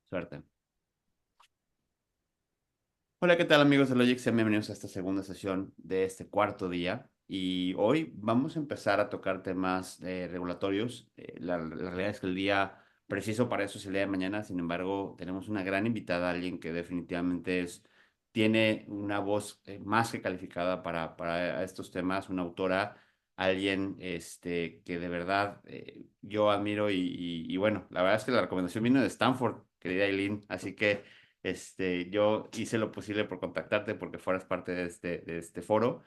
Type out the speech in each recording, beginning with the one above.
Suerte. Hola, ¿qué tal amigos de Logix? Sean bienvenidos a esta segunda sesión de este cuarto día. Y hoy vamos a empezar a tocar temas regulatorios. La realidad es que el día preciso para eso es el día de mañana. Sin embargo, tenemos una gran invitada, alguien que definitivamente tiene una voz más que calificada para estos temas, una autora, alguien que de verdad yo admiro y bueno, la verdad es que la recomendación vino de Stanford, querida Eileen. Así que yo hice lo posible por contactarte porque fueras parte de este foro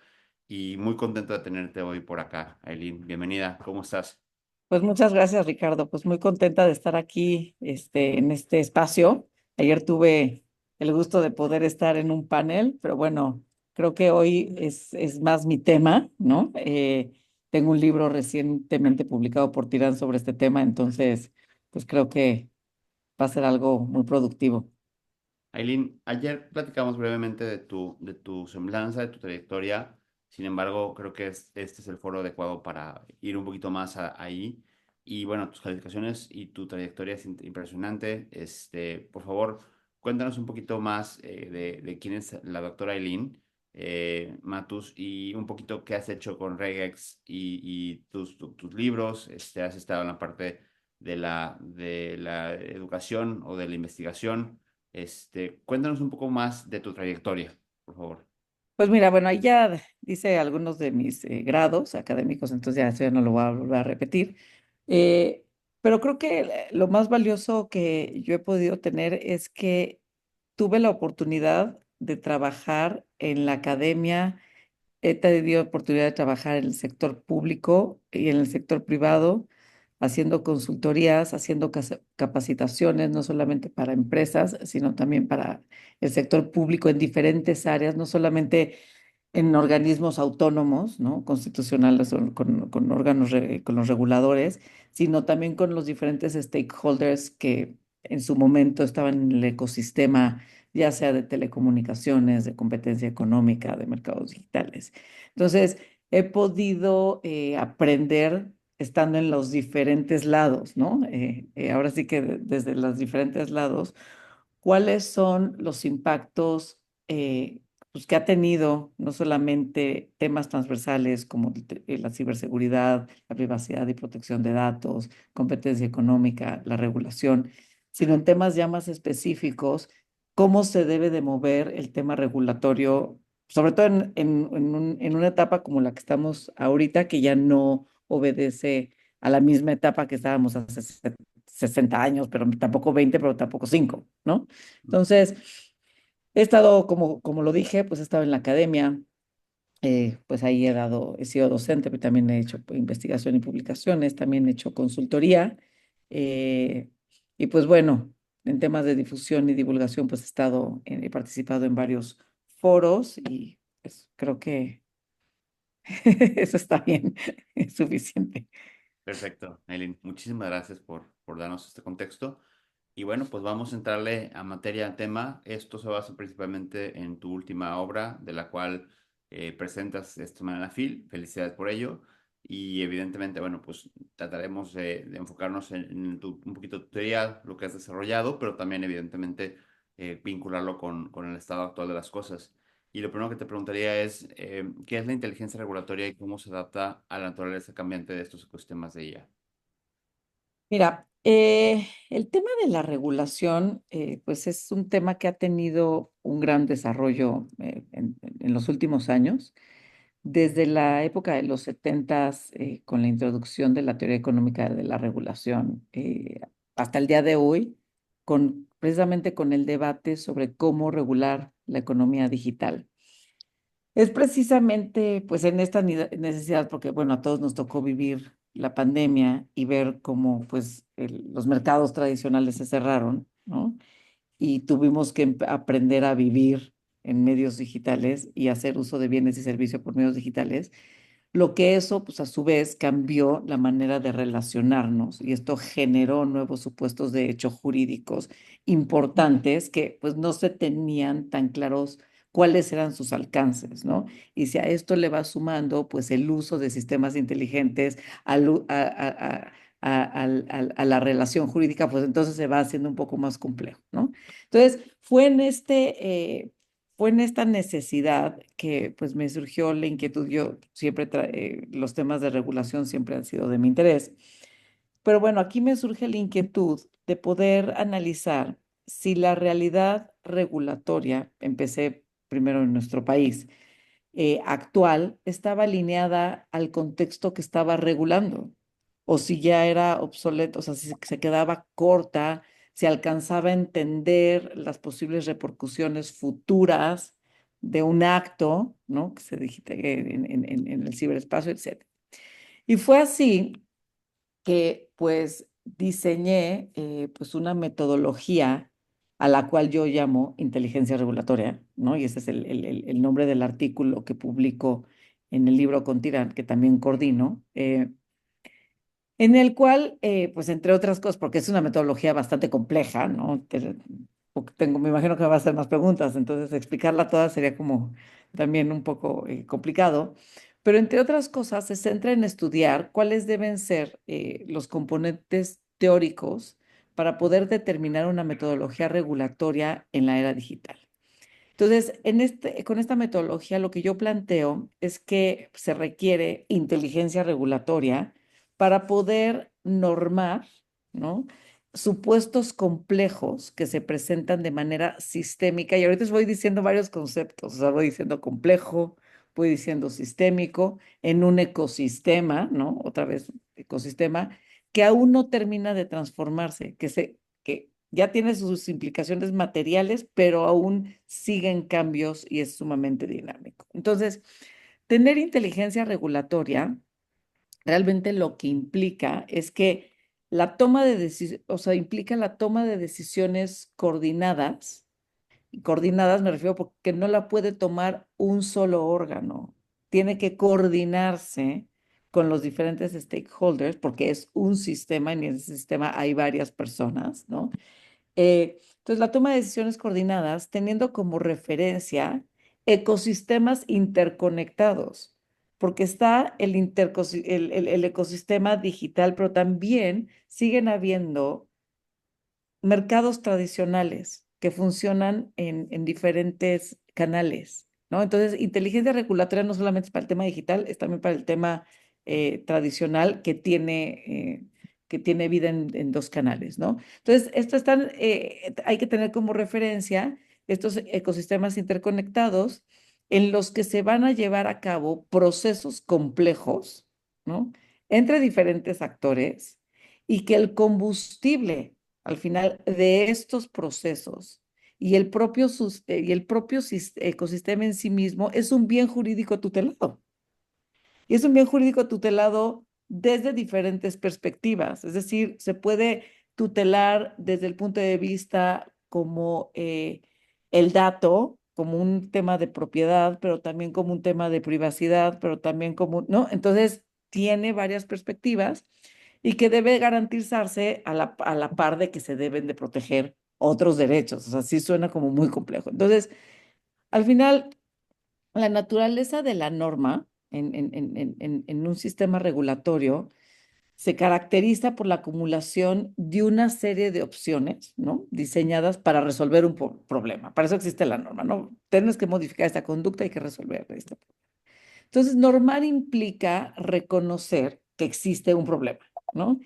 y muy contento de tenerte hoy por acá, Aileen. Bienvenida, ¿cómo estás? Pues muchas gracias, Ricardo. Pues muy contenta de estar aquí, en este espacio. Ayer tuve el gusto de poder estar en un panel, pero bueno, creo que hoy es más mi tema, ¿no? Tengo un libro recientemente publicado por Tirán sobre este tema, entonces, pues creo que va a ser algo muy productivo. Aileen, ayer platicamos brevemente de tu semblanza, de tu trayectoria. Sin embargo, creo que este es el foro adecuado para ir un poquito más ahí. Y bueno, tus calificaciones y tu trayectoria es impresionante. Por favor, cuéntanos un poquito más de quién es la doctora Aileen Matus y un poquito qué has hecho con Regex y tus libros. Has estado en la parte de la educación o de la investigación. Cuéntanos un poco más de tu trayectoria, por favor. Pues mira, bueno, ahí ya dice algunos de mis grados académicos, entonces ya eso ya no lo voy a volver a repetir. Eh, pero creo que lo más valioso que yo he podido tener es que tuve la oportunidad de trabajar en la academia. He tenido oportunidad de trabajar en el sector público y en el sector privado, haciendo consultorías, haciendo capacitaciones, no solamente para empresas, sino también para el sector público en diferentes áreas, no solamente en organismos autónomos, ¿no? Constitucionales o con órganos, con los reguladores, sino también con los diferentes stakeholders que en su momento estaban en el ecosistema, ya sea de telecomunicaciones, de competencia económica, de mercados digitales. Entonces, he podido aprender estando en los diferentes lados, ¿no? Ahora sí que desde los diferentes lados, ¿cuáles son los impactos pues, que ha tenido no solamente temas transversales como la ciberseguridad, la privacidad y protección de datos, competencia económica, la regulación, sino en temas ya más específicos, cómo se debe de mover el tema regulatorio, sobre todo en una etapa como la que estamos ahorita, que ya no obedece a la misma etapa que estábamos hace 60 años, pero tampoco 20, pero tampoco 5, ¿no? Entonces, he estado, como lo dije, pues he estado en la academia, pues ahí he sido docente, pero también he hecho investigación y publicaciones, también he hecho consultoría, eh, y pues bueno, en temas de difusión y divulgación, pues he participado en varios foros y pues creo que eso está bien, es suficiente. Perfecto, Aileen. Muchísimas gracias por darnos este contexto. Y bueno, pues vamos a entrarle a materia, a tema. Esto se basa principalmente en tu última obra, de la cual presentas esta manera Phil. Felicidades por ello. Y evidentemente, bueno, pues trataremos de enfocarnos en un poquito tu teoría, lo que has desarrollado, pero también evidentemente vincularlo con el estado actual de las cosas. Y lo primero que te preguntaría es, ¿qué es la inteligencia regulatoria y cómo se adapta a la naturaleza cambiante de estos ecosistemas de IA? Mira, el tema de la regulación, pues es un tema que ha tenido un gran desarrollo en los últimos años, desde la época de los setentas, con la introducción de la teoría económica de la regulación, hasta el día de hoy, precisamente con el debate sobre cómo regular la economía digital. Es precisamente pues en esta necesidad, porque bueno, a todos nos tocó vivir la pandemia y ver cómo pues los mercados tradicionales se cerraron, ¿no? Y tuvimos que aprender a vivir en medios digitales y hacer uso de bienes y servicios por medios digitales, lo que eso pues a su vez cambió la manera de relacionarnos y esto generó nuevos supuestos de hechos jurídicos importantes que pues no se tenían tan claros cuáles eran sus alcances, ¿no? Y si a esto le va sumando, pues el uso de sistemas inteligentes, al, u- a la relación jurídica, pues entonces se va haciendo un poco más complejo, ¿no? Entonces, fue en esta necesidad que pues me surgió la inquietud. Yo siempre, los temas de regulación siempre han sido de mi interés. Pero bueno, aquí me surge la inquietud de poder analizar si la realidad regulatoria, empecé primero en nuestro país, actual, estaba alineada al contexto que estaba regulando, o si ya era obsoleto, o sea, si se quedaba corta, si alcanzaba a entender las posibles repercusiones futuras de un acto, ¿no? Que se digita en el ciberespacio, etcétera. Y fue así que pues diseñé pues una metodología a la cual yo llamo inteligencia regulatoria, ¿no? Y ese es el nombre del artículo que publico en el libro Contirán, que también coordino, en el cual, pues entre otras cosas, porque es una metodología bastante compleja, ¿no? Porque me imagino que me va a hacer más preguntas, entonces explicarla toda sería como también un poco complicado, pero entre otras cosas se centra en estudiar cuáles deben ser los componentes teóricos para poder determinar una metodología regulatoria en la era digital. Entonces, con esta metodología lo que yo planteo es que se requiere inteligencia regulatoria para poder normar, ¿no? Supuestos complejos que se presentan de manera sistémica. Y ahorita os voy diciendo varios conceptos, o sea, voy diciendo complejo, voy diciendo sistémico, en un ecosistema, ¿no? Otra vez, ecosistema, que aún no termina de transformarse, que ya tiene sus implicaciones materiales, pero aún siguen cambios y es sumamente dinámico. Entonces, tener inteligencia regulatoria realmente lo que implica es que la toma de decisiones, o sea, implica la toma de decisiones coordinadas. Y coordinadas me refiero porque no la puede tomar un solo órgano. Tiene que coordinarse con los diferentes stakeholders porque es un sistema y en ese sistema hay varias personas, ¿no? Entonces, la toma de decisiones coordinadas teniendo como referencia ecosistemas interconectados, porque está el ecosistema digital, pero también siguen habiendo mercados tradicionales que funcionan en diferentes canales, ¿no? Entonces, inteligencia regulatoria no solamente es para el tema digital, es también para el tema tradicional que tiene vida en dos canales, ¿no? Entonces, hay que tener como referencia estos ecosistemas interconectados en los que se van a llevar a cabo procesos complejos, ¿no? Entre diferentes actores y que el combustible al final de estos procesos y el propio ecosistema en sí mismo es un bien jurídico tutelado. Y es un bien jurídico tutelado desde diferentes perspectivas. Es decir, se puede tutelar desde el punto de vista como el dato, como un tema de propiedad, pero también como un tema de privacidad, pero también como, ¿no? Entonces, tiene varias perspectivas y que debe garantizarse a la par de que se deben de proteger otros derechos. O sea, sí suena como muy complejo. Entonces, al final, la naturaleza de la norma en un sistema regulatorio se caracteriza por la acumulación de una serie de opciones, ¿no? Diseñadas para resolver un problema. Para eso existe la norma, ¿no? Tienes que modificar esta conducta, hay que resolver esto. Entonces, normar implica reconocer que existe un problema, ¿no?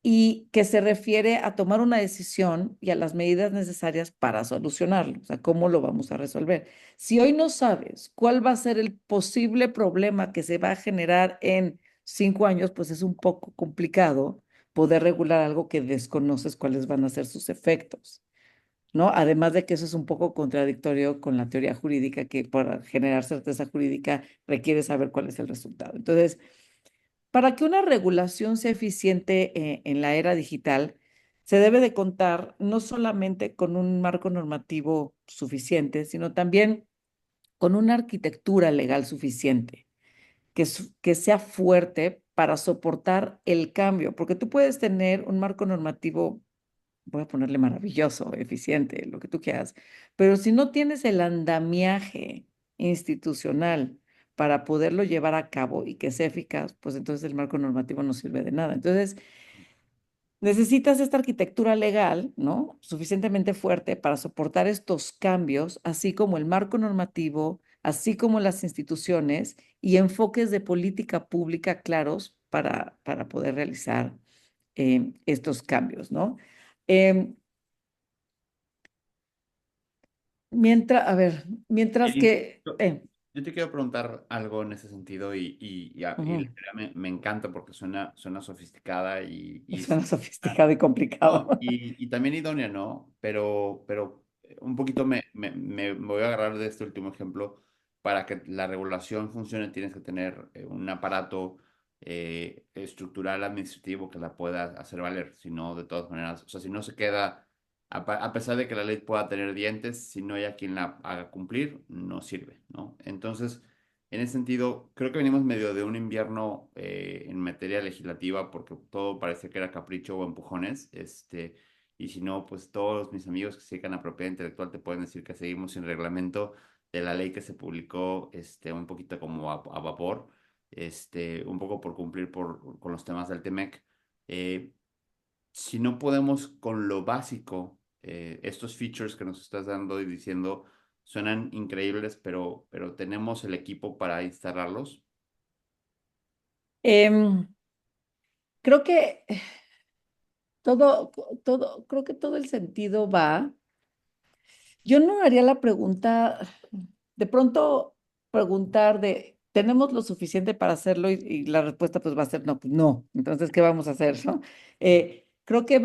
Y que se refiere a tomar una decisión y a las medidas necesarias para solucionarlo, o sea, cómo lo vamos a resolver. Si hoy no sabes cuál va a ser el posible problema que se va a generar en 5 años, pues es un poco complicado poder regular algo que desconoces cuáles van a ser sus efectos, ¿no? Además de que eso es un poco contradictorio con la teoría jurídica, que para generar certeza jurídica requiere saber cuál es el resultado. Entonces, para que una regulación sea eficiente en la era digital, se debe de contar no solamente con un marco normativo suficiente, sino también con una arquitectura legal suficiente, que sea fuerte para soportar el cambio, porque tú puedes tener un marco normativo, voy a ponerle maravilloso, eficiente, lo que tú quieras, pero si no tienes el andamiaje institucional para poderlo llevar a cabo y que sea eficaz, pues entonces el marco normativo no sirve de nada. Entonces, necesitas esta arquitectura legal, ¿no? Suficientemente fuerte para soportar estos cambios, así como el marco normativo, así como las instituciones y enfoques de política pública claros para poder realizar estos cambios, ¿no? Em, a ver, mientras Eileen, que... yo te quiero preguntar algo en ese sentido y la ujú, idea me encanta porque suena sofisticada y suena sofisticado y complicado. no, y también idónea, ¿no? Pero un poquito me voy a agarrar de este último ejemplo. Para que la regulación funcione, tienes que tener un aparato estructural administrativo que la pueda hacer valer. Si no, de todas maneras, o sea, si no se queda, a pesar de que la ley pueda tener dientes, si no hay a quien la haga cumplir, no sirve, ¿no? Entonces, en ese sentido, creo que venimos medio de un invierno en materia legislativa porque todo parece que era capricho o empujones. Y si no, pues todos mis amigos que se dedican a propiedad intelectual te pueden decir que seguimos sin reglamento de la ley que se publicó un poquito como a vapor, un poco por cumplir con los temas del TEMEC. Eh, si no podemos con lo básico, estos features que nos estás dando y diciendo suenan increíbles, pero tenemos el equipo para instalarlos. Em, creo que creo que todo el sentido va. Yo no haría la pregunta, de pronto preguntar de, ¿tenemos lo suficiente para hacerlo? Y la respuesta pues va a ser no, pues no. Entonces, ¿qué vamos a hacer, no? Creo que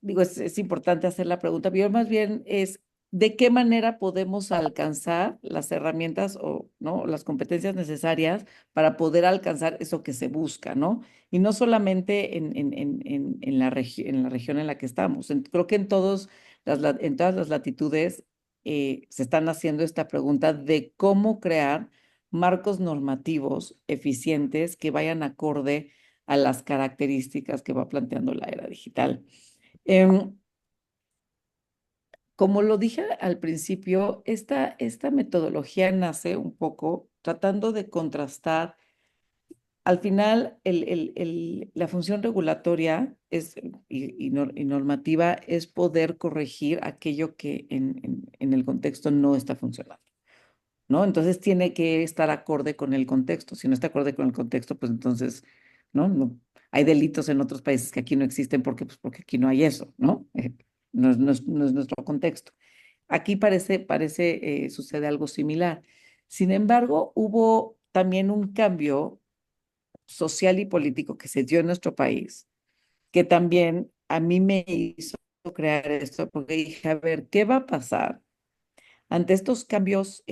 digo, es importante hacer la pregunta, pero más bien es, ¿de qué manera podemos alcanzar las herramientas o, ¿no? las competencias necesarias para poder alcanzar eso que se busca, ¿no? Y no solamente en en la región en la que estamos. Creo que en todas las latitudes se están haciendo esta pregunta de cómo crear marcos normativos eficientes que vayan acorde a las características que va planteando la era digital. Em, Como lo dije al principio, esta metodología nace un poco tratando de contrastar. Al final, la función regulatoria y normativa es poder corregir aquello que en el contexto no está funcionando, ¿no? Entonces tiene que estar acorde con el contexto. Si no está acorde con el contexto, pues entonces, ¿no? Hay delitos en otros países que aquí no existen porque aquí no hay eso, ¿no? No es nuestro contexto. Aquí sucede algo similar. Sin embargo, hubo también un cambio social y político que se dio en nuestro país, que también a mí me hizo crear esto, porque dije, a ver, ¿qué va a pasar ante estos cambios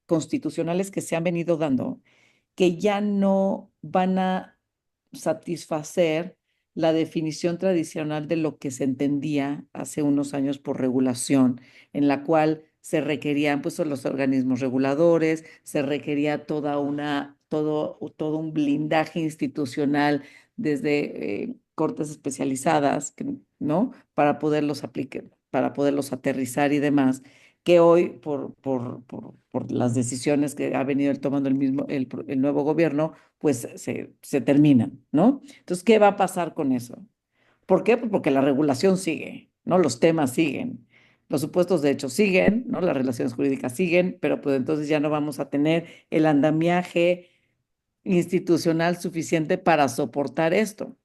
constitucionales que se han venido dando, que ya no van a satisfacer la definición tradicional de lo que se entendía hace unos años por regulación, en la cual se requerían pues los organismos reguladores, se requería todo un blindaje institucional desde cortes especializadas, ¿no? Para poderlos aplicar, para poderlos aterrizar y demás que hoy, por las decisiones que ha venido tomando el nuevo gobierno, pues se terminan, ¿no? Entonces, ¿qué va a pasar con eso? ¿Por qué? Pues porque la regulación sigue, ¿no? Los temas siguen, los supuestos de hecho siguen, ¿no? Las relaciones jurídicas siguen, pero pues entonces ya no vamos a tener el andamiaje institucional suficiente para soportar esto.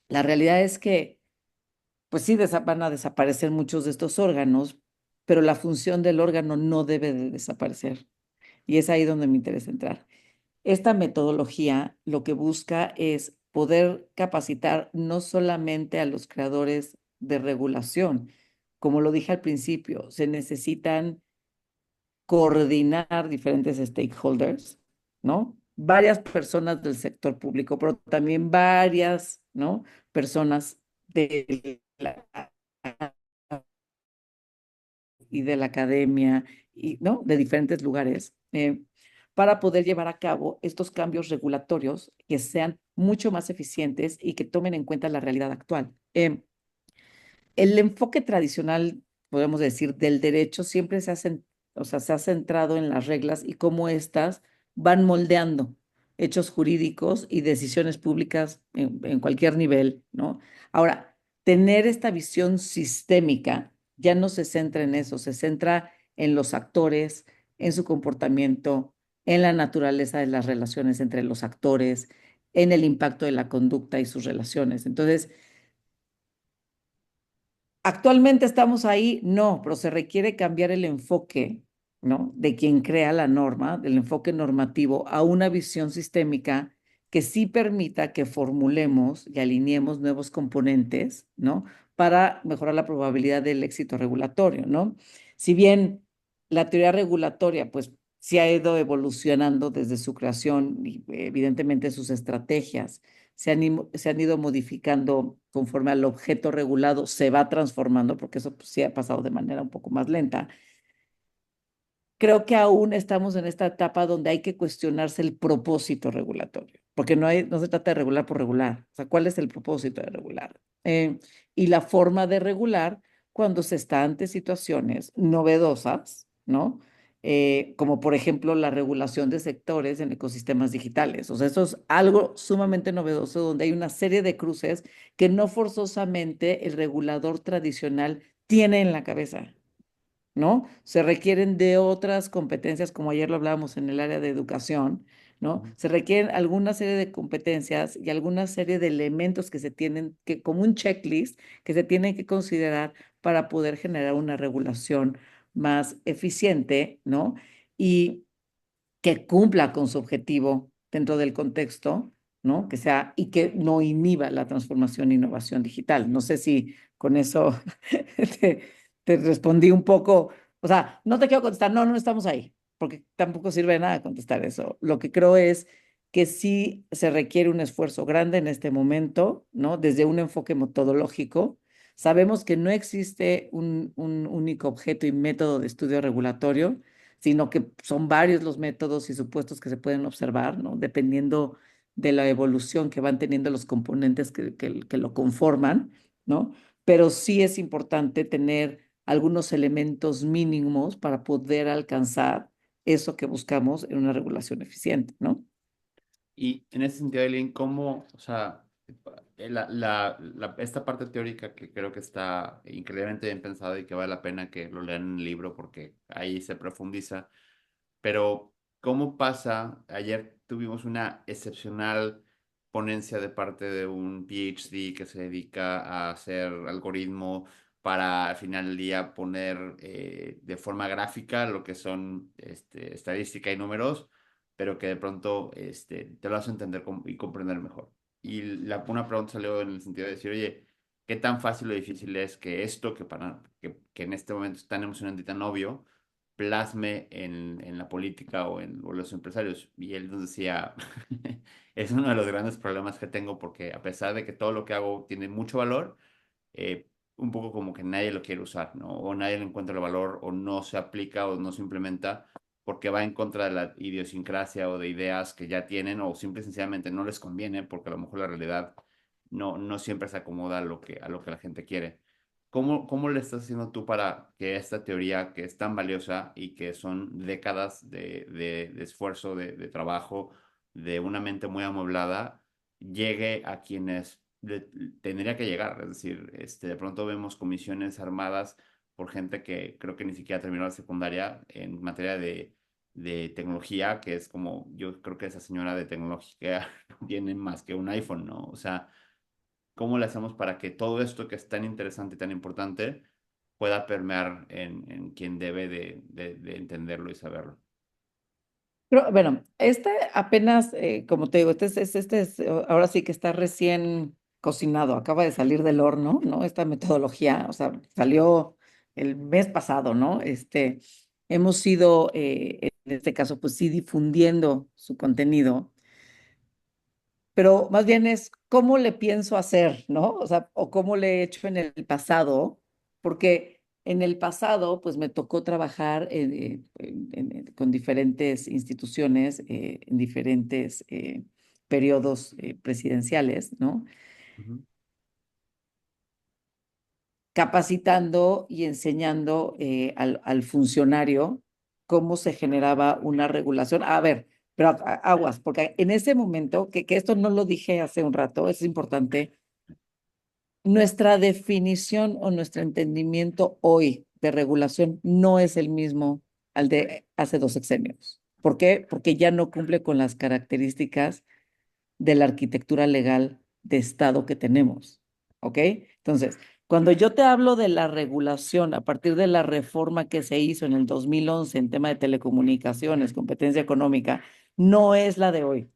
La realidad es que pues sí, van a desaparecer muchos de estos órganos, pero la función del órgano no debe de desaparecer. Y es ahí donde me interesa entrar. Esta metodología lo que busca es poder capacitar no solamente a los creadores de regulación, como lo dije al principio, se necesitan coordinar diferentes stakeholders, ¿no? Varias personas del sector público, pero también varias, ¿no? Personas de la y de la academia, y, ¿no? De diferentes lugares, para poder llevar a cabo estos cambios regulatorios que sean mucho más eficientes y que tomen en cuenta la realidad actual. El enfoque tradicional, podemos decir, del derecho siempre o sea, se ha centrado en las reglas y cómo éstas van moldeando hechos jurídicos y decisiones públicas en cualquier nivel, ¿no? Ahora, tener esta visión sistémica ya no se centra en eso, se centra en los actores, en su comportamiento, en la naturaleza de las relaciones entre los actores, en el impacto de la conducta y sus relaciones. Entonces, ¿actualmente estamos ahí? No, pero se requiere cambiar el enfoque, ¿no? De quien crea la norma, del enfoque normativo, a una visión sistémica que sí permita que formulemos y alineemos nuevos componentes, ¿no? Para mejorar la probabilidad del éxito regulatorio, ¿no? Si bien la teoría regulatoria, pues, sí ha ido evolucionando desde su creación y evidentemente sus estrategias se han ido modificando conforme al objeto regulado, se va transformando, porque eso pues, sí ha pasado de manera un poco más lenta. Creo que aún estamos en esta etapa donde hay que cuestionarse el propósito regulatorio, porque no se trata de regular por regular. O sea, ¿cuál es el propósito de regular? Y la forma de regular cuando se está ante situaciones novedosas, ¿no? Como por ejemplo la regulación de sectores en ecosistemas digitales. O sea, eso es algo sumamente novedoso donde hay una serie de cruces que no forzosamente el regulador tradicional tiene en la cabeza. ¿No? Se requieren de otras competencias, como ayer lo hablábamos en el área de educación, ¿no? Ujú. Se requieren alguna serie de competencias y alguna serie de elementos que se tienen que, como un checklist, que se tienen que considerar para poder generar una regulación más eficiente, ¿no? Y que cumpla con su objetivo dentro del contexto, ¿no? Que sea y que no inhiba la transformación e innovación digital. No sé si con eso te, te respondí un poco. O sea, no te quiero contestar, no, no estamos ahí, porque tampoco sirve de nada contestar eso. Lo que creo es que sí se requiere un esfuerzo grande en este momento, ¿no? Desde un enfoque metodológico. Sabemos que no existe un único objeto y método de estudio regulatorio, sino que son varios los métodos y supuestos que se pueden observar, ¿no? Dependiendo de la evolución que van teniendo los componentes que lo conforman, ¿no? Pero sí es importante tener algunos elementos mínimos para poder alcanzar eso que buscamos en una regulación eficiente, ¿no? Y en ese sentido, Eileen, ¿cómo, o sea, esta parte teórica que creo que está increíblemente bien pensada y que vale la pena que lo lean en el libro porque ahí se profundiza, pero ¿cómo pasa? Ayer tuvimos una excepcional ponencia de parte de un PhD que se dedica a hacer algoritmo para al final del día poner de forma gráfica lo que son estadística y números, pero que de pronto te lo hace entender y comprender mejor. Y una pregunta salió en el sentido de decir, oye, ¿qué tan fácil o difícil es que esto que en este momento es tan emocionante y tan obvio plasme en la política o los empresarios? Y él nos decía, es uno de los grandes problemas que tengo porque a pesar de que todo lo que hago tiene mucho valor, eh, un poco como que nadie lo quiere usar, ¿no? O nadie le encuentra el valor o no se aplica o no se implementa porque va en contra de la idiosincrasia o de ideas que ya tienen o simple y sencillamente no les conviene porque a lo mejor la realidad no siempre se acomoda a lo que la gente quiere. ¿Cómo le estás haciendo tú para que esta teoría que es tan valiosa y que son décadas de esfuerzo, de trabajo, de una mente muy amueblada, llegue a quienes tendría que llegar? Es decir, de pronto vemos comisiones armadas por gente que creo que ni siquiera terminó la secundaria en materia de tecnología, que es como, yo creo que esa señora de tecnología no tiene más que un iPhone, ¿no? O sea, ¿cómo le hacemos para que todo esto que es tan interesante y tan importante pueda permear en quien debe de entenderlo y saberlo? Pero, bueno, este apenas, como te digo, ahora sí que está recién cocinado, acaba de salir del horno, ¿no? Esta metodología, o sea, salió el mes pasado, ¿no? Hemos ido, en este caso, pues sí, difundiendo su contenido, pero más bien es cómo le pienso hacer, ¿no? O sea, o cómo le he hecho en el pasado, porque en el pasado, pues me tocó trabajar con diferentes instituciones, en diferentes periodos presidenciales, ¿no? Ujú. Capacitando y enseñando al funcionario cómo se generaba una regulación. A ver, pero aguas, porque en ese momento, que esto no lo dije hace un rato, es importante, nuestra definición o nuestro entendimiento hoy de regulación no es el mismo al de hace 2 sexenios. ¿Por qué? Porque ya no cumple con las características de la arquitectura legal de Estado que tenemos. ¿Ok? Entonces, cuando yo te hablo de la regulación a partir de la reforma que se hizo en el 2011 en tema de telecomunicaciones, competencia económica, no es la de hoy.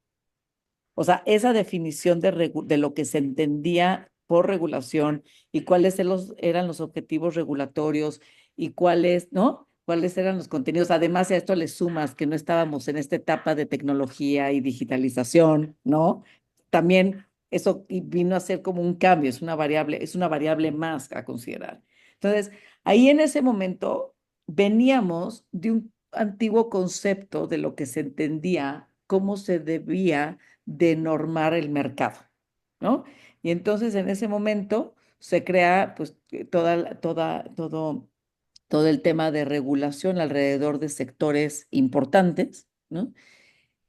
O sea, esa definición de lo que se entendía por regulación y cuáles eran los objetivos regulatorios y cuáles, ¿no? Cuáles eran los contenidos. Además, a esto le sumas que no estábamos en esta etapa de tecnología y digitalización, ¿no? También eso vino a ser como un cambio, es una variable más a considerar. Entonces, ahí en ese momento veníamos de un antiguo concepto de lo que se entendía, cómo se debía de normar el mercado, ¿no? Y entonces en ese momento se crea pues todo el tema de regulación alrededor de sectores importantes, ¿no?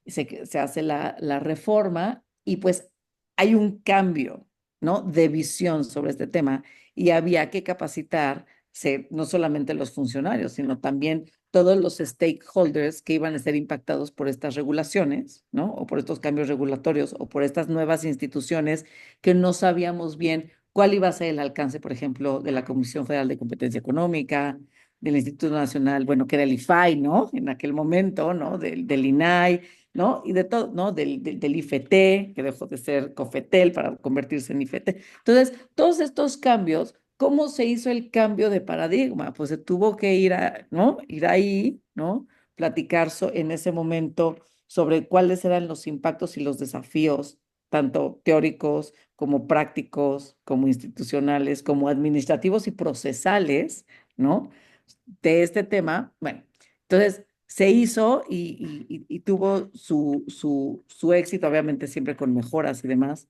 Se hace la reforma y pues hay un cambio, ¿no? De visión sobre este tema y había que capacitarse no solamente los funcionarios, sino también todos los stakeholders que iban a ser impactados por estas regulaciones, ¿no? O por estos cambios regulatorios o por estas nuevas instituciones que no sabíamos bien cuál iba a ser el alcance, por ejemplo, de la Comisión Federal de Competencia Económica, del Instituto Nacional, bueno, que era el IFAI, ¿no? En aquel momento, ¿no? Del INAI, ¿no? Y de todo, ¿no? Del IFT, que dejó de ser COFETEL para convertirse en IFT. Entonces, todos estos cambios, ¿cómo se hizo el cambio de paradigma? Pues se tuvo que ir ¿no? Ir ahí, ¿no? Platicar en ese momento sobre cuáles eran los impactos y los desafíos, tanto teóricos como prácticos, como institucionales, como administrativos y procesales, ¿no? De este tema. Bueno, entonces se hizo y tuvo su éxito, obviamente siempre con mejoras y demás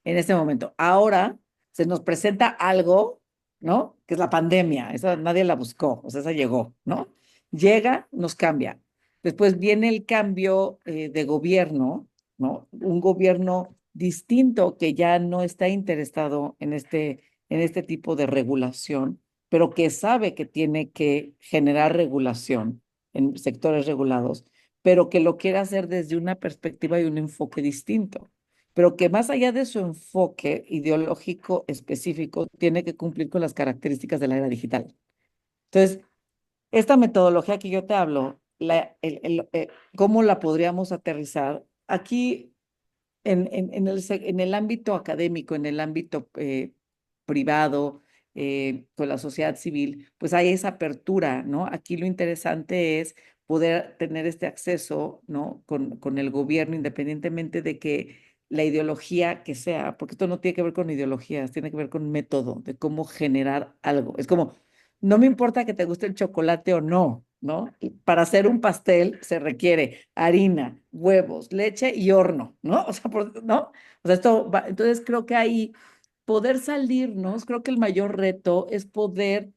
en este momento. Ahora se nos presenta algo, ¿no? Que es la pandemia. Esa nadie la buscó, o sea, esa llegó, ¿no? Llega, nos cambia. Después viene el cambio de gobierno, ¿no? Un gobierno distinto que ya no está interesado en este tipo de regulación, pero que sabe que tiene que generar regulación en sectores regulados, pero que lo quiere hacer desde una perspectiva y un enfoque distinto, pero que más allá de su enfoque ideológico específico, tiene que cumplir con las características de la era digital. Entonces, esta metodología que yo te hablo, ¿cómo la podríamos aterrizar? Aquí, en el ámbito académico, en el ámbito privado, con la sociedad civil, pues hay esa apertura, ¿no? Aquí lo interesante es poder tener este acceso, ¿no? Con el gobierno, independientemente de que la ideología que sea, porque esto no tiene que ver con ideologías, tiene que ver con método de cómo generar algo. Es como, no me importa que te guste el chocolate o no, ¿no? Y para hacer un pastel se requiere harina, huevos, leche y horno, ¿no? O sea, ¿no? O sea, entonces creo que ahí poder salirnos, creo que el mayor reto es poder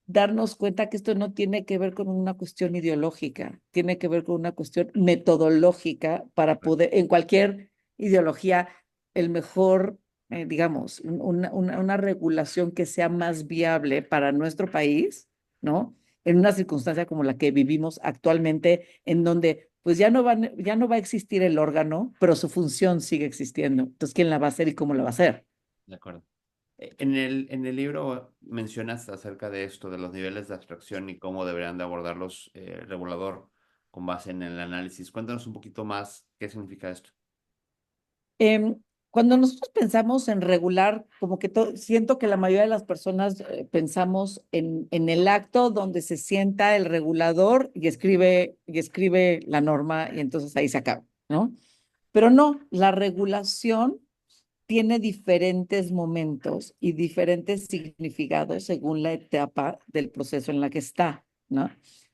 darnos cuenta que esto no tiene que ver con una cuestión ideológica, tiene que ver con una cuestión metodológica para poder, en cualquier ideología, el mejor, digamos, una regulación que sea más viable para nuestro país, ¿no? En una circunstancia como la que vivimos actualmente, en donde pues ya no va a existir el órgano, pero su función sigue existiendo. Entonces, ¿quién la va a hacer y cómo la va a hacer? De acuerdo. En el libro mencionas acerca de esto, de los niveles de abstracción y cómo deberían de abordarlos el regulador con base en el análisis. Cuéntanos un poquito más qué significa esto. Cuando nosotros pensamos en regular, como que siento que la mayoría de las personas pensamos en el acto donde se sienta el regulador y escribe la norma y entonces ahí se acaba, ¿no? Pero no, la regulación tiene diferentes momentos y diferentes significados según la etapa del proceso en la que está, ¿no?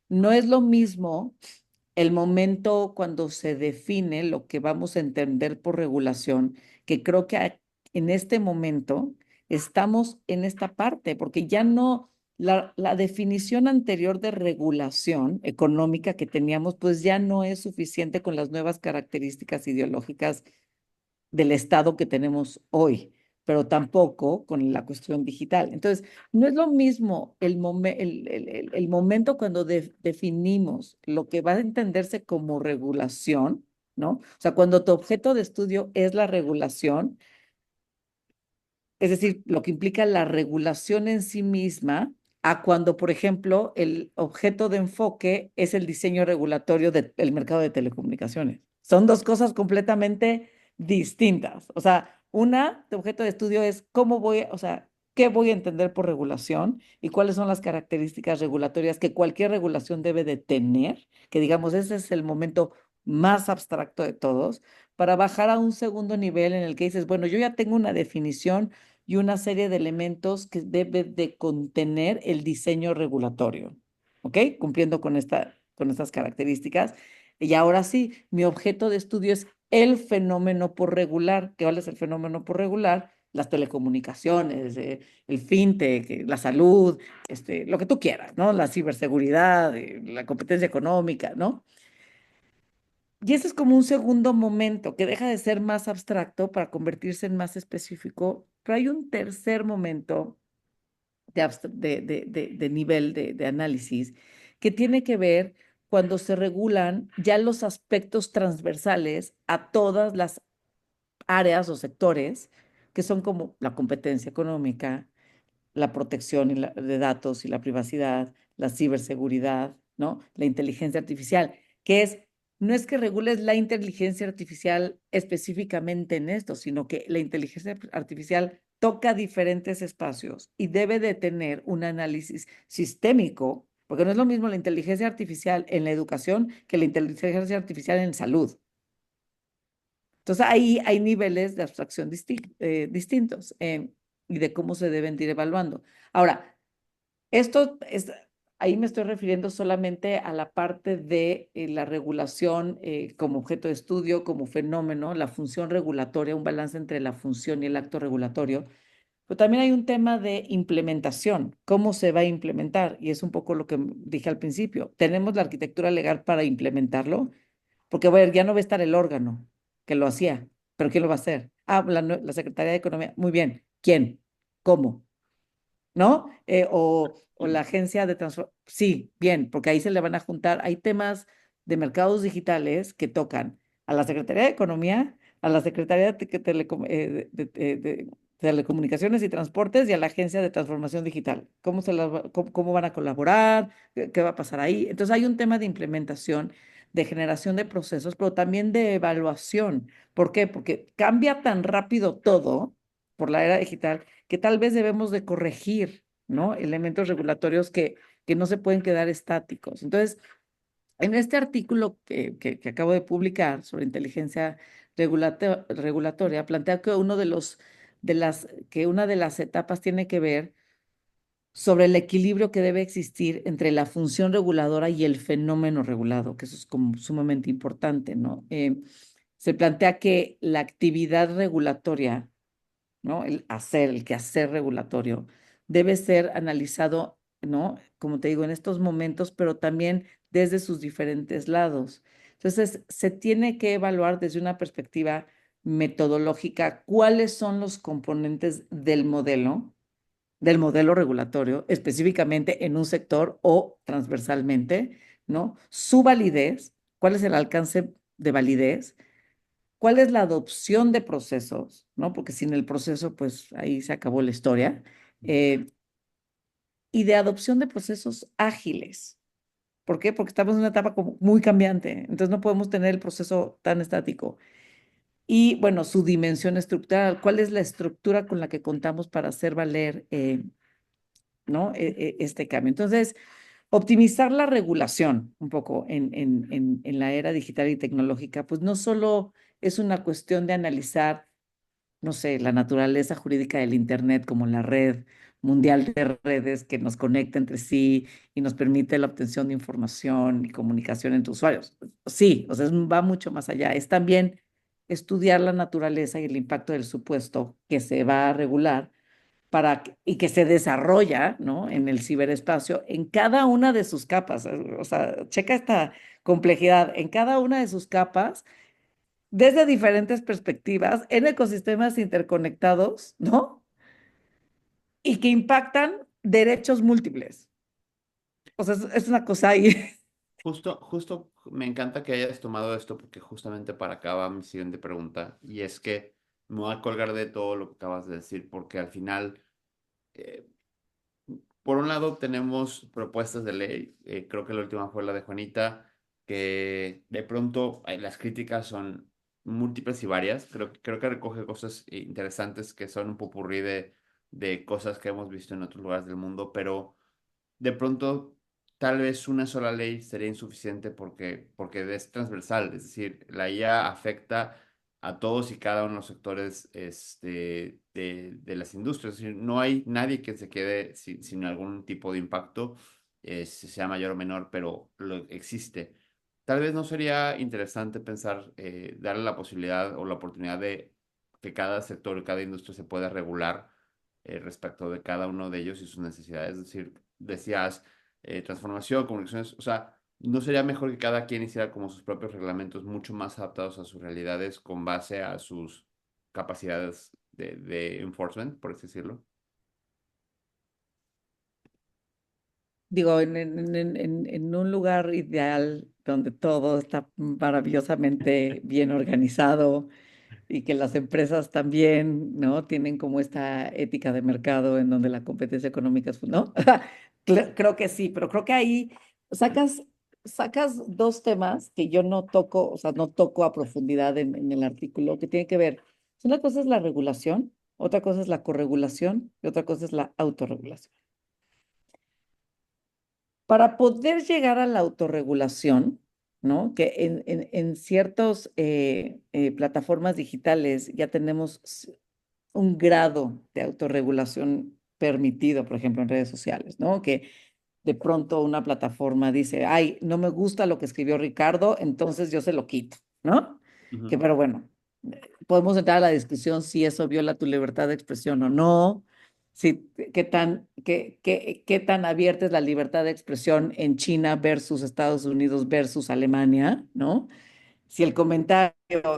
No es lo mismo el momento cuando se define lo que vamos a entender por regulación, que creo que en este momento estamos en esta parte, porque ya no, la definición anterior de regulación económica que teníamos, pues ya no es suficiente con las nuevas características ideológicas del Estado que tenemos hoy, pero tampoco con la cuestión digital. Entonces, no es lo mismo el momento cuando definimos lo que va a entenderse como regulación, ¿no? O sea, cuando tu objeto de estudio es la regulación, es decir, lo que implica la regulación en sí misma, a cuando, por ejemplo, el objeto de enfoque es el diseño regulatorio del mercado de telecomunicaciones. Son dos cosas completamente distintas. O sea, una, de objeto de estudio es cómo voy, o sea, qué voy a entender por regulación y cuáles son las características regulatorias que cualquier regulación debe de tener, que digamos, ese es el momento más abstracto de todos, para bajar a un segundo nivel en el que dices, bueno, yo ya tengo una definición y una serie de elementos que debe de contener el diseño regulatorio, ¿ok? Cumpliendo con estas características. Y ahora sí, mi objeto de estudio es el fenómeno por regular. ¿Cuál es el fenómeno por regular? Las telecomunicaciones, el fintech, la salud, lo que tú quieras, ¿no? La ciberseguridad, la competencia económica, ¿no? Y ese es como un segundo momento que deja de ser más abstracto para convertirse en más específico, pero hay un tercer momento de nivel de análisis que tiene que ver cuando se regulan ya los aspectos transversales a todas las áreas o sectores que son como la competencia económica, la protección de datos y la privacidad, la ciberseguridad, ¿no? La inteligencia artificial, que es, no es que regules la inteligencia artificial específicamente en esto, sino que la inteligencia artificial toca diferentes espacios y debe de tener un análisis sistémico, porque no es lo mismo la inteligencia artificial en la educación que la inteligencia artificial en salud. Entonces ahí hay niveles de abstracción distintos y de cómo se deben de ir evaluando. Ahora, esto es, ahí me estoy refiriendo solamente a la parte de la regulación como objeto de estudio, como fenómeno, la función regulatoria, un balance entre la función y el acto regulatorio. Pero también hay un tema de implementación, cómo se va a implementar, y es un poco lo que dije al principio. Tenemos la arquitectura legal para implementarlo, porque bueno, ya no va a estar el órgano que lo hacía, pero ¿quién lo va a hacer? Ah, la Secretaría de Economía. Muy bien. ¿Quién? ¿Cómo? ¿No? O la agencia de transformación. Sí, bien, porque ahí se le van a juntar. Hay temas de mercados digitales que tocan a la Secretaría de Economía, a la Secretaría de Telecomunicaciones y Transportes y a la Agencia de Transformación Digital. ¿Cómo van a colaborar? ¿Qué va a pasar ahí? Entonces hay un tema de implementación, de generación de procesos, pero también de evaluación. ¿Por qué? Porque cambia tan rápido todo por la era digital que tal vez debemos de corregir, ¿no? Elementos regulatorios que no se pueden quedar estáticos. Entonces, en este artículo que acabo de publicar sobre inteligencia regulatoria, plantea que que una de las etapas tiene que ver sobre el equilibrio que debe existir entre la función reguladora y el fenómeno regulado, que eso es como sumamente importante, ¿no? Se plantea que la actividad regulatoria, ¿no? El quehacer regulatorio debe ser analizado, ¿no? Como te digo, en estos momentos, pero también desde sus diferentes lados. Entonces, se tiene que evaluar desde una perspectiva metodológica cuáles son los componentes del modelo regulatorio, específicamente en un sector o transversalmente, ¿no? Su validez, cuál es el alcance de validez, cuál es la adopción de procesos, ¿no? Porque sin el proceso, pues ahí se acabó la historia. eh, y de adopción de procesos ágiles. ¿Por qué? Porque estamos en una etapa como muy cambiante, entonces no podemos tener el proceso tan estático. Y bueno, su dimensión estructural, ¿cuál es la estructura con la que contamos para hacer valer, ¿no? Este cambio? Entonces, optimizar la regulación un poco en la era digital y tecnológica, pues no solo es una cuestión de analizar, no sé, la naturaleza jurídica del Internet como la red mundial de redes que nos conecta entre sí y nos permite la obtención de información y comunicación entre usuarios. Sí, o sea, va mucho más allá. Es también estudiar la naturaleza y el impacto del supuesto que se va a regular y que se desarrolla, ¿no? En el ciberespacio, en cada una de sus capas. O sea, checa esta complejidad en cada una de sus capas, desde diferentes perspectivas, en ecosistemas interconectados, ¿no? Y que impactan derechos múltiples. O sea, es una cosa ahí. Justo me encanta que hayas tomado esto porque justamente para acá va mi siguiente pregunta y es que me voy a colgar de todo lo que acabas de decir porque al final, eh, por un lado tenemos propuestas de ley, creo que la última fue la de Juanita, que de pronto las críticas son múltiples y varias, creo que recoge cosas interesantes que son un popurrí de cosas que hemos visto en otros lugares del mundo, pero de pronto tal vez una sola ley sería insuficiente porque es transversal, es decir, la IA afecta a todos y cada uno de los sectores de las industrias. Es decir, no hay nadie que se quede sin algún tipo de impacto, si sea mayor o menor, pero existe. Tal vez no sería interesante pensar, darle la posibilidad o la oportunidad de que cada sector y cada industria se pueda regular respecto de cada uno de ellos y sus necesidades. Es decir, decías transformación, comunicaciones, o sea, ¿no sería mejor que cada quien hiciera como sus propios reglamentos mucho más adaptados a sus realidades con base a sus capacidades de enforcement, por así decirlo? Digo, en un lugar ideal donde todo está maravillosamente bien organizado y que las empresas también, ¿no? Tienen como esta ética de mercado en donde la competencia económica es, ¿no? Creo que sí, pero creo que ahí sacas, sacas dos temas que yo no toco, o sea, no toco a profundidad en el artículo, que tiene que ver, una cosa es la regulación, otra cosa es la corregulación y otra cosa es la autorregulación. Para poder llegar a la autorregulación, ¿no? Que en ciertas plataformas digitales ya tenemos un grado de autorregulación permitido, por ejemplo, en redes sociales, ¿no? Que de pronto una plataforma dice, ay, no me gusta lo que escribió Ricardo, entonces yo se lo quito, ¿no? Que Ujú, pero bueno, podemos entrar a la discusión si eso viola tu libertad de expresión o no, si, qué tan abierta es la libertad de expresión en China versus Estados Unidos versus Alemania, ¿no? Si el comentario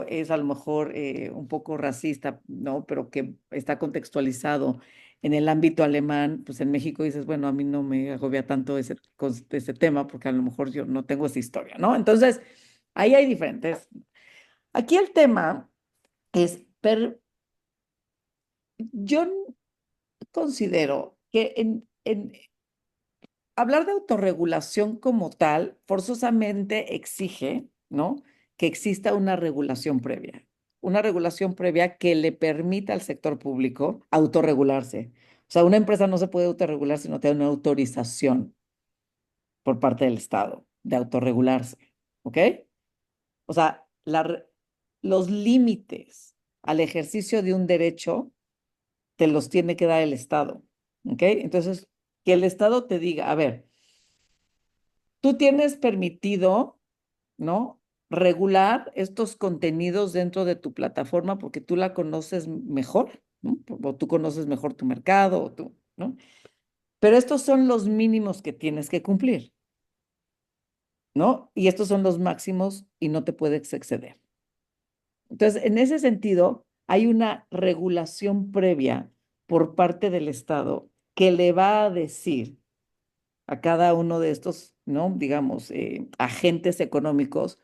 es a lo mejor un poco racista, ¿no? Pero que está contextualizado en el ámbito alemán, pues en México dices, bueno, a mí no me agobia tanto ese tema porque a lo mejor yo no tengo esa historia, ¿no? Entonces, ahí hay diferentes. Aquí el tema es, yo considero que hablar de autorregulación como tal forzosamente exige, ¿no? Que exista una regulación previa que le permita al sector público autorregularse. O sea, una empresa no se puede autorregular si no tiene una autorización por parte del Estado de autorregularse, ¿ok? O sea, los límites al ejercicio de un derecho te los tiene que dar el Estado, ¿ok? Entonces, que el Estado te diga, a ver, tú tienes permitido, ¿no? Regular estos contenidos dentro de tu plataforma porque tú la conoces mejor, ¿no? O tú conoces mejor tu mercado, o tú, ¿no? Pero estos son los mínimos que tienes que cumplir, ¿no? Y estos son los máximos y no te puedes exceder. Entonces, en ese sentido, hay una regulación previa por parte del Estado que le va a decir a cada uno de estos, ¿no? Digamos, agentes económicos,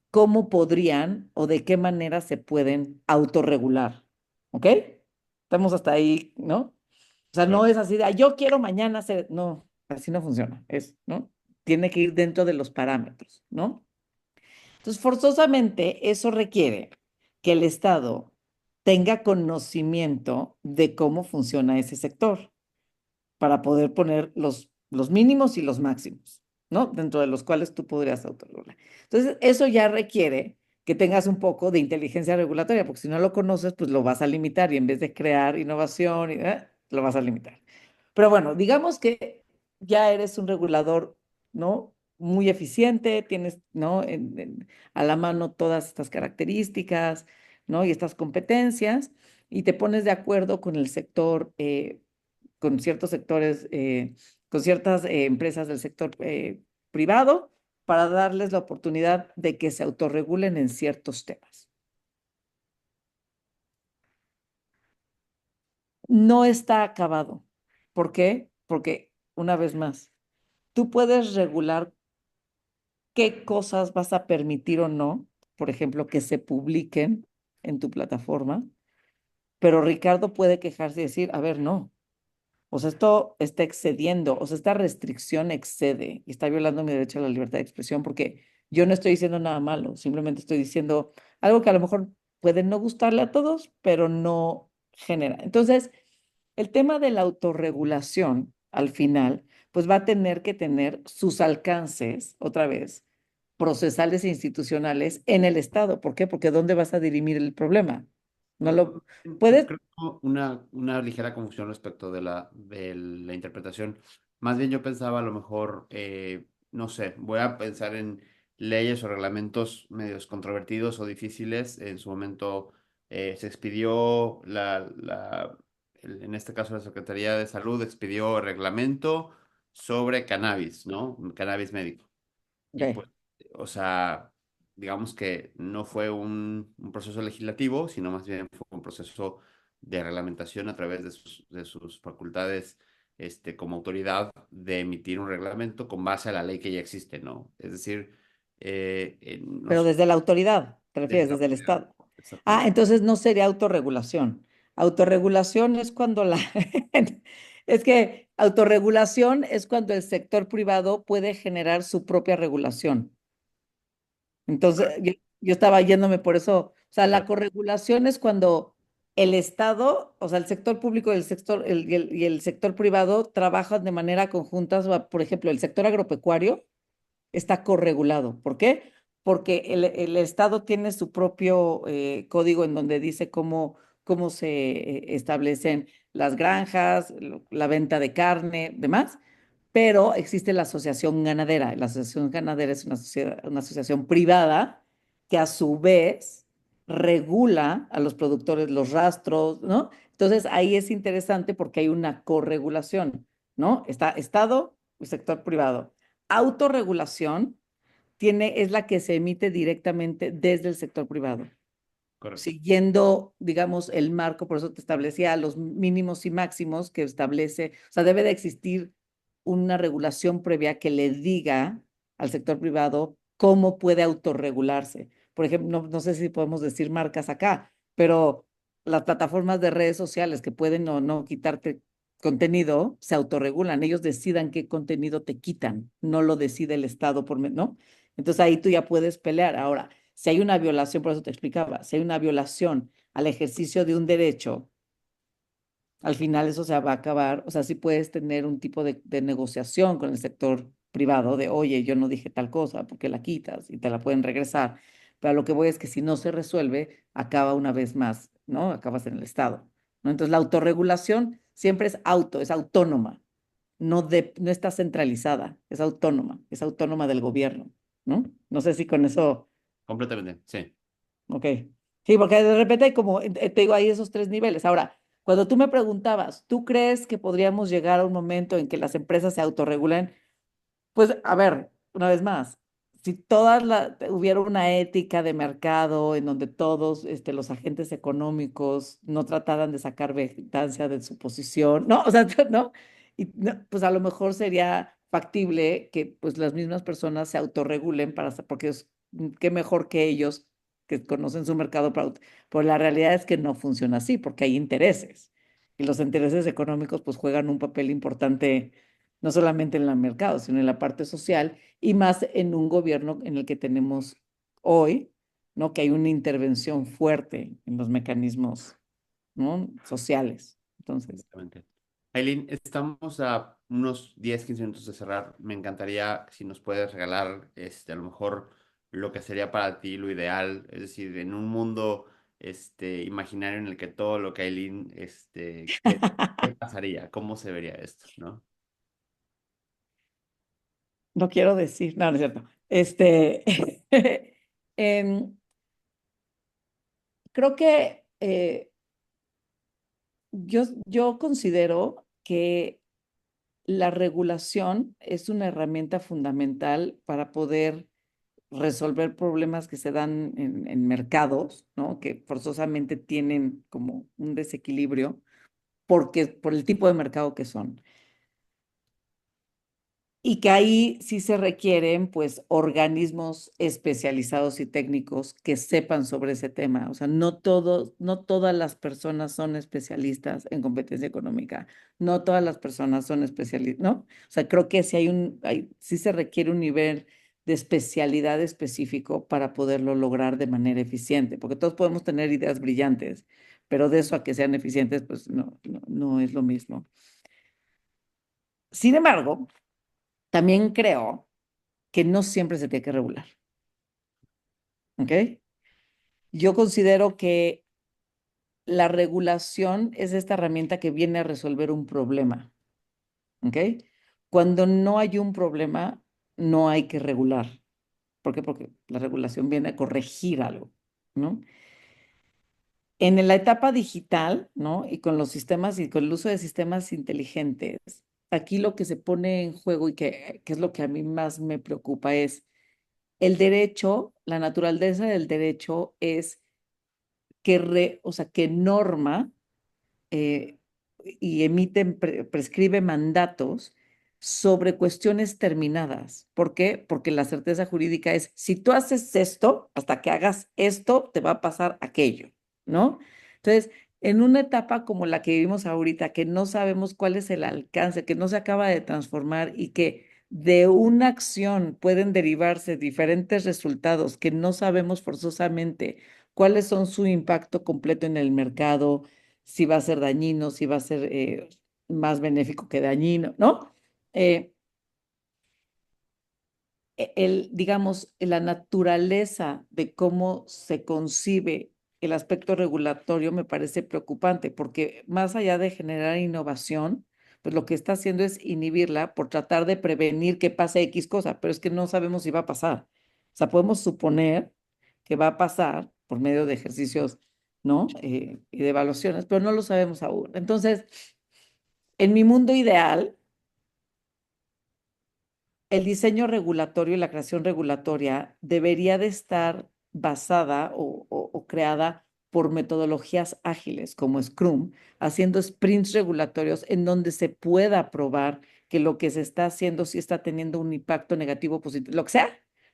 cómo podrían o de qué manera se pueden autorregular. ¿Ok? Estamos hasta ahí, ¿no? O sea, no claro. es así de, "Ah, yo quiero mañana hacer, no, así no funciona, es, ¿no? Tiene que ir dentro de los parámetros, ¿no? Entonces, forzosamente, eso requiere que el Estado tenga conocimiento de cómo funciona ese sector para poder poner los mínimos y los máximos, ¿no? Dentro de los cuales tú podrías autorregular. Entonces, eso ya requiere que tengas un poco de inteligencia regulatoria, porque si no lo conoces, pues lo vas a limitar y en vez de crear innovación, lo vas a limitar. Pero bueno, digamos que ya eres un regulador, ¿no? Muy eficiente, tienes, ¿no? A la mano todas estas características, ¿no? Y estas competencias, y te pones de acuerdo con el sector con ciertos sectores, con ciertas empresas del sector privado para darles la oportunidad de que se autorregulen en ciertos temas. No está acabado. ¿Por qué? Porque, una vez más, tú puedes regular qué cosas vas a permitir o no, por ejemplo, que se publiquen en tu plataforma, pero Ricardo puede quejarse y decir, a ver, no, o sea, esto está excediendo, o sea, esta restricción excede y está violando mi derecho a la libertad de expresión porque yo no estoy diciendo nada malo, simplemente estoy diciendo algo que a lo mejor puede no gustarle a todos, pero no genera. Entonces, el tema de la autorregulación, al final, pues va a tener que tener sus alcances, otra vez, procesales e institucionales en el Estado. ¿Por qué? Porque ¿dónde vas a dirimir el problema? No lo puedes. Creo que una ligera confusión respecto de la interpretación. Más bien yo pensaba a lo mejor, no sé, voy a pensar en leyes o reglamentos medios controvertidos o difíciles. En su momento se expidió en este caso la Secretaría de Salud expidió reglamento sobre cannabis, ¿no? Cannabis médico. Y Ok. pues, o sea, digamos que no fue un proceso legislativo, sino más bien fue un proceso de reglamentación a través de sus facultades, como autoridad de emitir un reglamento con base a la ley que ya existe, ¿no? Es decir, no Pero sé, desde la autoridad, te refieres, desde la desde el autoridad, Estado. Ah, exactamente. entonces no sería autorregulación. Autorregulación es cuando la... Es que autorregulación es cuando el sector privado puede generar su propia regulación. Entonces, Correcto, yo estaba yéndome por eso. O sea, la correcto, corregulación es cuando el Estado, o sea, el sector público y el sector privado trabajan de manera conjunta. O sea, por ejemplo, el sector agropecuario está corregulado. ¿Por qué? Porque el Estado tiene su propio código en donde dice cómo se establecen las granjas, la venta de carne, demás, pero existe la asociación ganadera. La asociación ganadera es una asociación privada que a su vez regula a los productores los rastros, ¿no? Entonces ahí es interesante porque hay una corregulación, ¿no? Está Estado y sector privado. Autorregulación es la que se emite directamente desde el sector privado, correcto. siguiendo, digamos, el marco, por eso te establecía los mínimos y máximos que establece, o sea, debe de existir una regulación previa que le diga al sector privado cómo puede autorregularse. Por ejemplo, no sé si podemos decir marcas acá, pero las plataformas de redes sociales que pueden o no quitarte contenido se autorregulan, ellos decidan qué contenido te quitan, no lo decide el Estado ¿no? Entonces ahí tú ya puedes pelear. Ahora, si hay una violación, por eso te explicaba, si hay una violación al ejercicio de un derecho, al final eso se va a acabar, o sea, sí puedes tener un tipo de negociación con el sector privado de, oye, yo no dije tal cosa, ¿por qué la quitas? Y te la pueden regresar. Pero lo que voy es que si no se resuelve, acaba una vez más, ¿no? Acabas en el Estado, ¿no? Entonces la autorregulación siempre es autónoma, no está centralizada, es autónoma del gobierno, ¿no? No sé si con eso. Completamente, sí. Ok. Sí, porque de repente hay como, te digo, hay esos tres niveles. Ahora, cuando tú me preguntabas, ¿tú crees que podríamos llegar a un momento en que las empresas se autorregulen? Pues, a ver, una vez más, si hubiera una ética de mercado en donde todos los agentes económicos no trataran de sacar ventaja de su posición, ¿no? O sea, ¿no? Y pues a lo mejor sería factible que pues las mismas personas se autorregulen porque qué mejor que ellos que conocen su mercado, pero la realidad es que no funciona así porque hay intereses y los intereses económicos pues juegan un papel importante no solamente en el mercado, sino en la parte social y más en un gobierno en el que tenemos hoy, ¿no? Que hay una intervención fuerte en los mecanismos, ¿no? Sociales. Entonces, Completamente. Aileen, estamos a unos 10, 15 minutos de cerrar. Me encantaría si nos puedes regalar, a lo mejor lo que sería para ti lo ideal, es decir, en un mundo, imaginario en el que todo lo que Aileen, ¿qué pasaría? ¿Cómo se vería esto, no? no quiero decir, no, no es cierto. Em, creo que yo considero que la regulación es una herramienta fundamental para poder resolver problemas que se dan en mercados, ¿no? Que forzosamente tienen como un desequilibrio porque, por el tipo de mercado que son. Y que ahí sí se requieren, pues, organismos especializados y técnicos que sepan sobre ese tema. O sea, no todas las personas son especialistas en competencia económica. No todas las personas son especialistas, ¿no? O sea, creo que sí se requiere un nivel de especialidad específico para poderlo lograr de manera eficiente, porque todos podemos tener ideas brillantes, pero de eso a que sean eficientes, pues no es lo mismo. Sin embargo, también creo que no siempre se tiene que regular, ¿ok? Yo considero que la regulación es esta herramienta que viene a resolver un problema, ¿ok? Cuando no hay un problema, no hay que regular. ¿Por qué? Porque la regulación viene a corregir algo, ¿no? En la etapa digital, ¿no? Y con los sistemas y con el uso de sistemas inteligentes, aquí lo que se pone en juego y que es lo que a mí más me preocupa es el derecho, la naturaleza del derecho es o sea, que norma eh, y prescribe mandatos sobre cuestiones terminadas. ¿Por qué? Porque la certeza jurídica es, si tú haces esto, hasta que hagas esto, te va a pasar aquello, ¿no? Entonces, en una etapa como la que vivimos ahorita, que no sabemos cuál es el alcance, que no se acaba de transformar y que de una acción pueden derivarse diferentes resultados que no sabemos forzosamente cuáles son su impacto completo en el mercado, si va a ser dañino, si va a ser más benéfico que dañino, ¿no? Eh, digamos, la naturaleza de cómo se concibe el aspecto regulatorio me parece preocupante, porque más allá de generar innovación, pues lo que está haciendo es inhibirla por tratar de prevenir que pase X cosa, pero es que no sabemos si va a pasar. O sea, podemos suponer que va a pasar por medio de ejercicios, ¿no? Y de evaluaciones, pero no lo sabemos aún. Entonces, en mi mundo ideal, el diseño regulatorio y la creación regulatoria debería de estar basada o creada por metodologías ágiles como Scrum, haciendo sprints regulatorios en donde se pueda probar que lo que se está haciendo sí está teniendo un impacto negativo, positivo, lo que sea,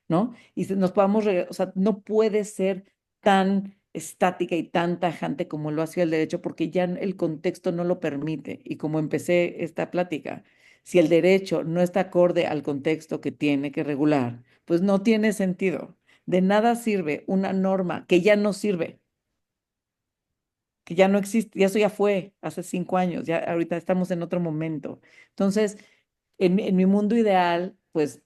¿no? Y nos podamos, o sea, no puede ser tan estática y tan tajante como lo hacía el derecho, porque ya el contexto no lo permite. Y como empecé esta plática, si el derecho no está acorde al contexto que tiene que regular, pues no tiene sentido. De nada sirve una norma que ya no sirve, que ya no existe, ya eso ya fue hace 5 años, ya ahorita estamos en otro momento. Entonces, en mi mundo ideal, pues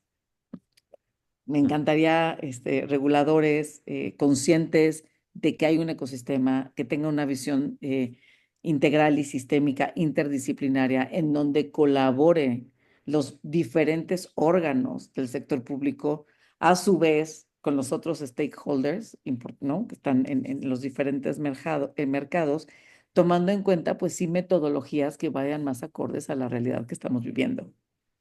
me encantaría reguladores conscientes de que hay un ecosistema que tenga una visión integral y sistémica interdisciplinaria en donde colabore los diferentes órganos del sector público a su vez con los otros stakeholders, ¿no? Que están en los diferentes mercados, tomando en cuenta, pues sí, metodologías que vayan más acordes a la realidad que estamos viviendo.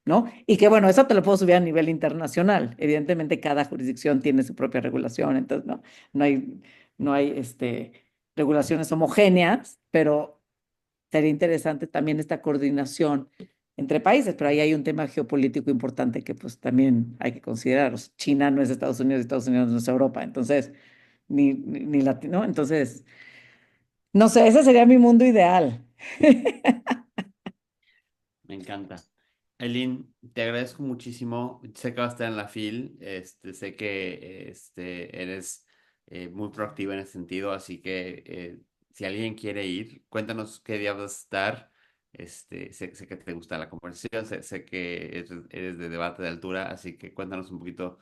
¿No? Y que bueno, eso te lo puedo subir a nivel internacional. Evidentemente, cada jurisdicción tiene su propia regulación, entonces no hay, no hay regulaciones homogéneas, pero sería interesante también esta coordinación entre países, pero ahí hay un tema geopolítico importante que pues también hay que considerar. O sea, China no es Estados Unidos, Estados Unidos no es Europa, entonces, ni Latino, entonces, no sé, ese sería mi mundo ideal. Me encanta. Eileen, te agradezco muchísimo. Sé que vas a estar en la FIL. Sé que eres muy proactiva en ese sentido, así que si alguien quiere ir, cuéntanos qué día vas a estar. Sé que te gusta la conversación, sé que eres de debate de altura, así que cuéntanos un poquito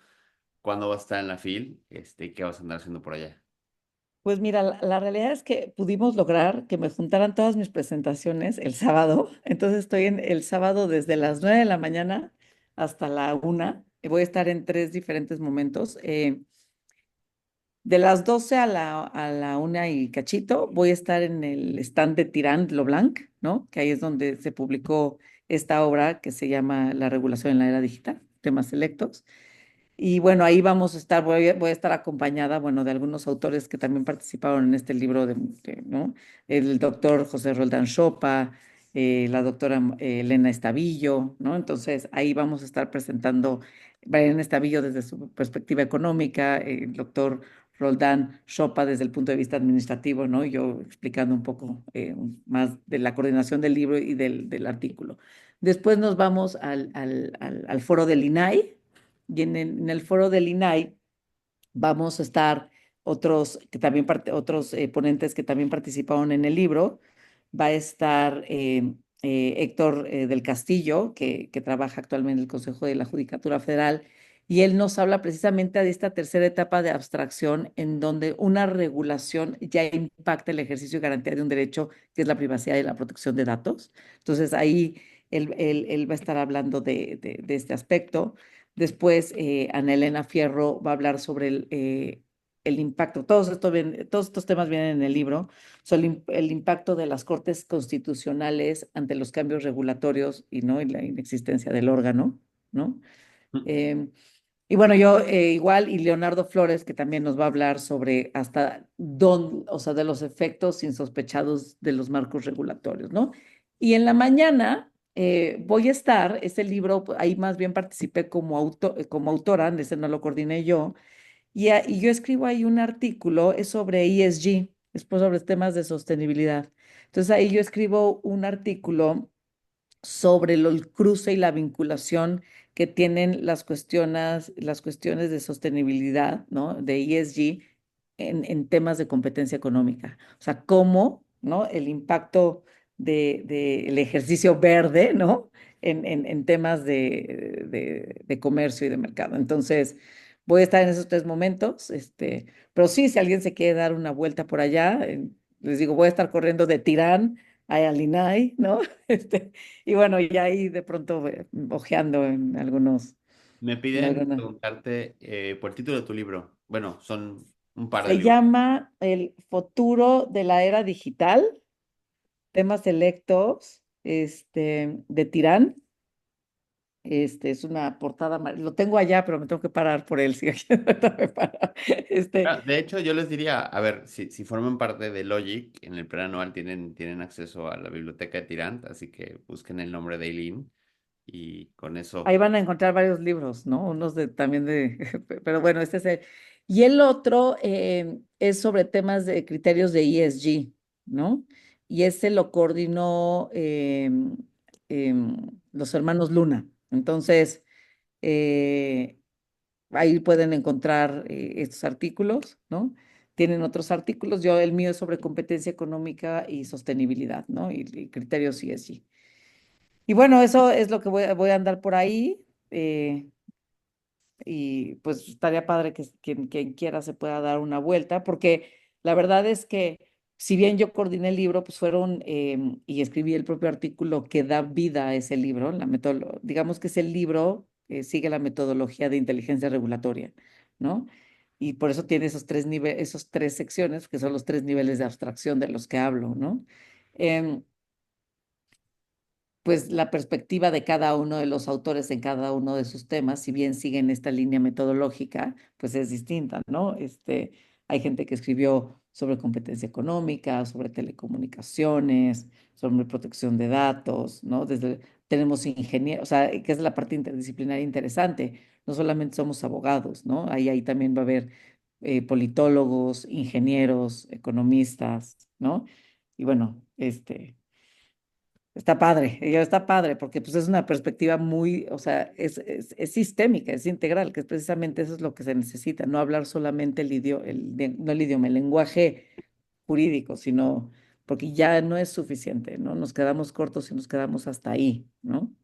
cuándo vas a estar en la FIL, y qué vas a andar haciendo por allá. Pues mira, la realidad es que pudimos lograr que me juntaran todas mis presentaciones el sábado. Entonces estoy en el sábado desde las 9 de la mañana hasta la 1. Voy a estar en tres diferentes momentos. De las 12 a la 1 y cachito, voy a estar en el stand de Tirán Leblanc, ¿no? Que ahí es donde se publicó esta obra que se llama La regulación en la era digital, temas selectos. Y bueno, ahí vamos a estar, voy a estar acompañada, bueno, de algunos autores que también participaron en este libro, ¿no? El doctor José Roldán Chopa, la doctora Elena Estavillo, ¿no? Entonces, ahí vamos a estar presentando Elena Estavillo desde su perspectiva económica, el doctor Roldán Chopa desde el punto de vista administrativo, ¿no? Yo explicando un poco más de la coordinación del libro y del artículo. Después nos vamos al foro del INAI, y en el foro del INAI vamos a estar otros ponentes que también participaron en el libro. Va a estar Héctor del Castillo, que trabaja actualmente en el Consejo de la Judicatura Federal, y él nos habla precisamente de esta tercera etapa de abstracción en donde una regulación ya impacta el ejercicio y garantía de un derecho que es la privacidad y la protección de datos. Entonces ahí él va a estar hablando de este aspecto. Después, Ana Elena Fierro va a hablar sobre el impacto. Todos estos temas vienen en el libro, sobre el impacto de las cortes constitucionales ante los cambios regulatorios y, ¿no? y la inexistencia del órgano, ¿no? Eh, y bueno, yo igual, y Leonardo Flores, que también nos va a hablar sobre hasta dónde, o sea, de los efectos insospechados de los marcos regulatorios, ¿no? Y en la mañana voy a estar, ese libro, ahí más bien participé como autora, ese no lo coordiné yo, y yo escribo ahí un artículo, es sobre ESG, es pues sobre temas de sostenibilidad. Entonces ahí yo escribo un artículo sobre el cruce y la vinculación que tienen las cuestiones de sostenibilidad, ¿no? De ESG en temas de competencia económica. O sea, cómo, ¿no? El impacto del ejercicio verde, ¿no? En temas de comercio y de mercado. Entonces, voy a estar en esos tres momentos, pero sí, si alguien se quiere dar una vuelta por allá, les digo, voy a estar corriendo de Tirán a Alinay, ¿no? Este, y bueno, ya ahí de pronto ojeando Me en piden alguna. preguntarte por el título de tu libro. Bueno, son un par de Se libros. llama El futuro de la era digital, temas selectos, de Tirán. Es una portada, lo tengo allá, pero me tengo que parar por él, si me para. Ah, de hecho, yo les diría, a ver, si forman parte de Logic, en el plan anual tienen acceso a la biblioteca de Tirant, así que busquen el nombre de Eileen y con Ahí eso. van a encontrar varios libros, ¿no? Unos también pero bueno, este es el. Y el otro es sobre temas de criterios de ESG, ¿no? Y ese lo coordinó los hermanos Luna. Entonces, eh, ahí pueden encontrar estos artículos, ¿no? Tienen otros artículos. El mío es sobre competencia económica y sostenibilidad, ¿no? Y criterios ESG. Y bueno, eso es lo que voy a andar por ahí. eh, y pues estaría padre que quien quiera se pueda dar una vuelta, porque la verdad es que si bien yo coordiné el libro, pues fueron y escribí el propio artículo que da vida a ese libro, digamos que ese libro sigue la metodología de inteligencia regulatoria, ¿no? Y por eso tiene esos tres secciones, que son los tres niveles de abstracción de los que hablo, ¿no? Em, pues la perspectiva de cada uno de los autores en cada uno de sus temas, si bien siguen esta línea metodológica, pues es distinta, ¿no? Hay gente que escribió sobre competencia económica, sobre telecomunicaciones, sobre protección de datos, ¿no? Tenemos ingenieros, o sea, que es la parte interdisciplinaria interesante. No solamente somos abogados, ¿no? Ahí también va a haber politólogos, ingenieros, economistas, ¿no? Y bueno, está padre, porque pues es una perspectiva muy, o sea, es sistémica, es integral, que es precisamente eso es lo que se necesita, no hablar solamente no el idioma, el lenguaje jurídico, sino porque ya no es suficiente, ¿no? Nos quedamos cortos y nos quedamos hasta ahí, ¿no?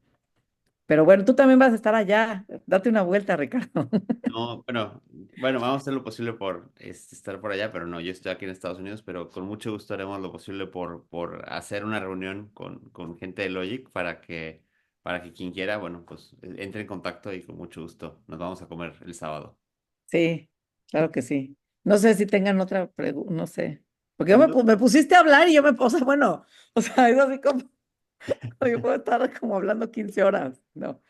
Pero bueno, tú también vas a estar allá, date una vuelta, Ricardo. No, bueno, vamos a hacer lo posible por estar por allá, pero no, yo estoy aquí en Estados Unidos, pero con mucho gusto haremos lo posible por hacer una reunión con gente de Logic para que quien quiera, bueno, pues entre en contacto y con mucho gusto nos vamos a comer el sábado. Sí, claro que sí. No sé si tengan otra pregunta, no sé. Porque No, me pusiste a hablar y yo me puse, bueno, o sea, es así como, yo puedo estar como hablando 15 horas, ¿no?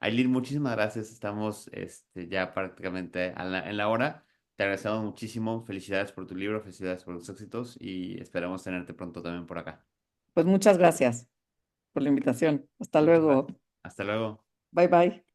Aileen, muchísimas gracias. Estamos ya prácticamente en la hora. Te agradecemos muchísimo. Felicidades por tu libro, felicidades por los éxitos y esperamos tenerte pronto también por acá. Pues muchas gracias por la invitación. Hasta Muchas luego. gracias. Hasta luego. Bye bye.